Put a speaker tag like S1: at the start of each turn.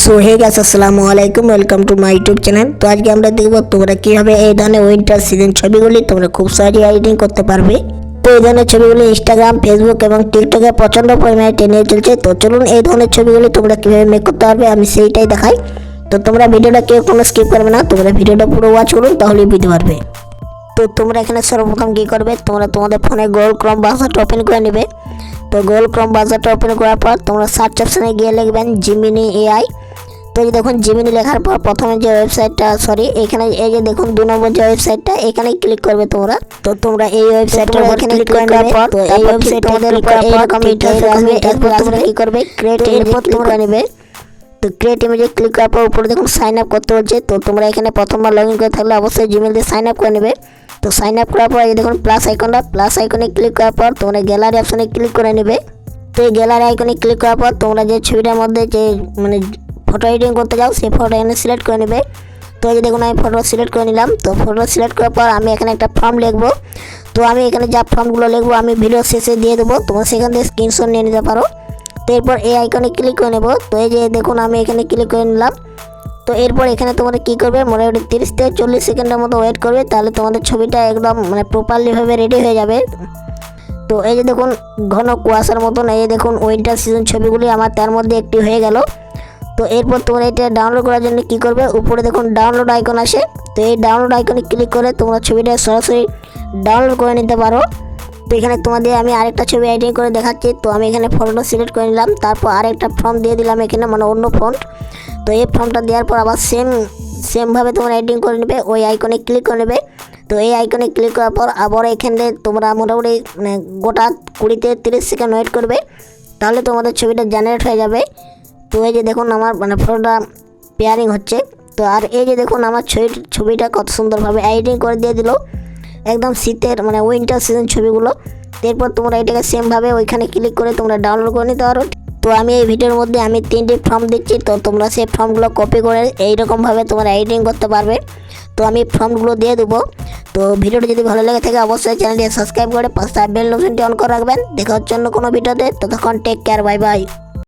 S1: So hey guys আসসালামু আলাইকুম, welcome to my YouTube channel. তো আজকে আমরা দেখব তোমরা কীভাবে এই ধরনের উইন্টার সিজন ছবিগুলি তোমরা খুব সহজে এডিটিং করতে পারবে। তো এই ধরনের ছবিগুলি ইনস্টাগ্রাম, ফেসবুক এবং টিকটকে প্রচণ্ড পরিমাণে ট্রেন্ডে চলছে। তো চলুন এই ধরনের ছবিগুলি তোমরা কীভাবে মেক করতে পারবে আমি সেইটাই দেখাই। তো তোমরা ভিডিওটা কেউ কোনো স্কিপ করবে না, তোমরা ভিডিওটা পুরো ওয়াচ করুন, তাহলেই বুঝতে পারবে। তো তোমরা এখানে সর্বপ্রথম কী করবে, তোমরা তোমাদের ফোনে গুগল ক্রোম ব্রাউজারটা ওপেন করে নেবে। তো গুগল ক্রোম ব্রাউজারটা ওপেন করার পর তোমরা সার্চ অপশানে গিয়ে লিখবেন জিমিনি এআই। তো এই দেখুন জিমিনি লেখার পর প্রথমে যে ওয়েবসাইটটা এখানে এই যে দেখুন 2 নম্বর যে ওয়েবসাইটটা এখানে ক্লিক করবে তোমরা। তো তোমরা এই ওয়েবসাইটের উপর ক্লিক করে নেবে। তো এই ওয়েবসাইট তোমাদের উপর এরকম ইন্টারফেস আসবে। এরপর তোমরা কি করবে, ক্রিয়েট ইমেজে ক্লিক করে নেবে। তো ক্রিয়েট ইমেজে ক্লিক করার পর উপরে দেখুন সাইন আপ করতে বলছে। তো তোমরা এখানে প্রথমবার লগ ইন করে থাকলে অবশ্যই জিমেল দিয়ে সাইন আপ করে নেবে। তো সাইন আপ করার পর এই দেখুন প্লাস আইকনে ক্লিক করার পর তোমরা গ্যালারি অপশানে ক্লিক করে নেবে। তো এই গ্যালারি আইকনে ক্লিক করার পর তোমরা যে ছবিটার মধ্যে যে ফটো এডিটিং করতে যাও সেই ফটো এখানে সিলেক্ট করে নেবে। তো এই যে দেখুন আমি ফটো সিলেক্ট করে নিলাম। তো ফটো সিলেক্ট করার পর আমি এখানে একটা ফর্ম লিখবো। তো আমি এখানে যা ফর্মগুলো লিখবো আমি ভিডিও শেষে দিয়ে দেবো, তোমরা সেখান থেকে স্ক্রিনশট নিয়ে নিতে পারো। তো এরপর এই আইকনে ক্লিক করে নেবো। তো এই যে দেখুন আমি এখানে ক্লিক করে নিলাম। তো এরপর এখানে তোমরা কী করবে, মোটামুটি 30 থেকে 40 সেকেন্ডের মতো ওয়েট করবে, তাহলে তোমাদের ছবিটা একদম প্রপারলিভাবে রেডি হয়ে যাবে। তো এই যে দেখুন ঘন কুয়াশার মতন এই যে দেখুন উইন্টার সিজন ছবিগুলি আমার তার মধ্যে একটি হয়ে গেল। তো এরপর তোমরা এটা ডাউনলোড করার জন্য কী করবে, উপরে দেখুন ডাউনলোড আইকন আসে। তো এই ডাউনলোড আইকনে ক্লিক করে তোমরা ছবিটা সরাসরি ডাউনলোড করে নিতে পারো। তো এখানে তোমাদের আমি আরেকটা ছবি এডিটিং করে দেখাচ্ছি। তো আমি এখানে ফটোটা সিলেক্ট করে নিলাম, তারপর আরেকটা ফর্ম দিয়ে দিলাম এখানে, অন্য ফন্ট। তো এই ফর্মটা দেওয়ার পর আবার সেমভাবে তোমরা এডিটিং করে নেবে, ওই আইকনে ক্লিক করে নেবে। তো এই আইকনে ক্লিক করার পর আবার এখানে তোমরা মোটামুটি গোটা 20 থেকে 30 সেকেন্ড ওয়েট করবে, তাহলে তোমাদের ছবিটা জেনারেট হয়ে যাবে। তো এই যে দেখুন আমার ফটোটা পেয়ারিং হচ্ছে। তো আর এই যে দেখুন আমার ছবিটা কত সুন্দরভাবে এডিটিং করে দিয়ে দিল, একদম শীতের উইন্টার সিজন ছবিগুলো। এরপর তোমরা এটাকে সেমভাবে ওইখানে ক্লিক করে তোমরা ডাউনলোড করে নিতে পারো। তো আমি এই ভিডিওর মধ্যে আমি 3টি ফর্ম দিচ্ছি, তো তোমরা সেই ফর্মগুলো কপি করে এইরকমভাবে তোমরা এডিটিং করতে পারবে। তো আমি ফর্মগুলো দিয়ে দেবো। তো ভিডিওটি যদি ভালো লেগে থাকে অবশ্যই চ্যানেলটি সাবস্ক্রাইব করে পাশে বেল নোটিফিকেশনটি অন করে রাখবেন। দেখা হচ্ছে অন্য কোনো ভিডিওতে, ততক্ষণ টেক কেয়ার, বাই বাই।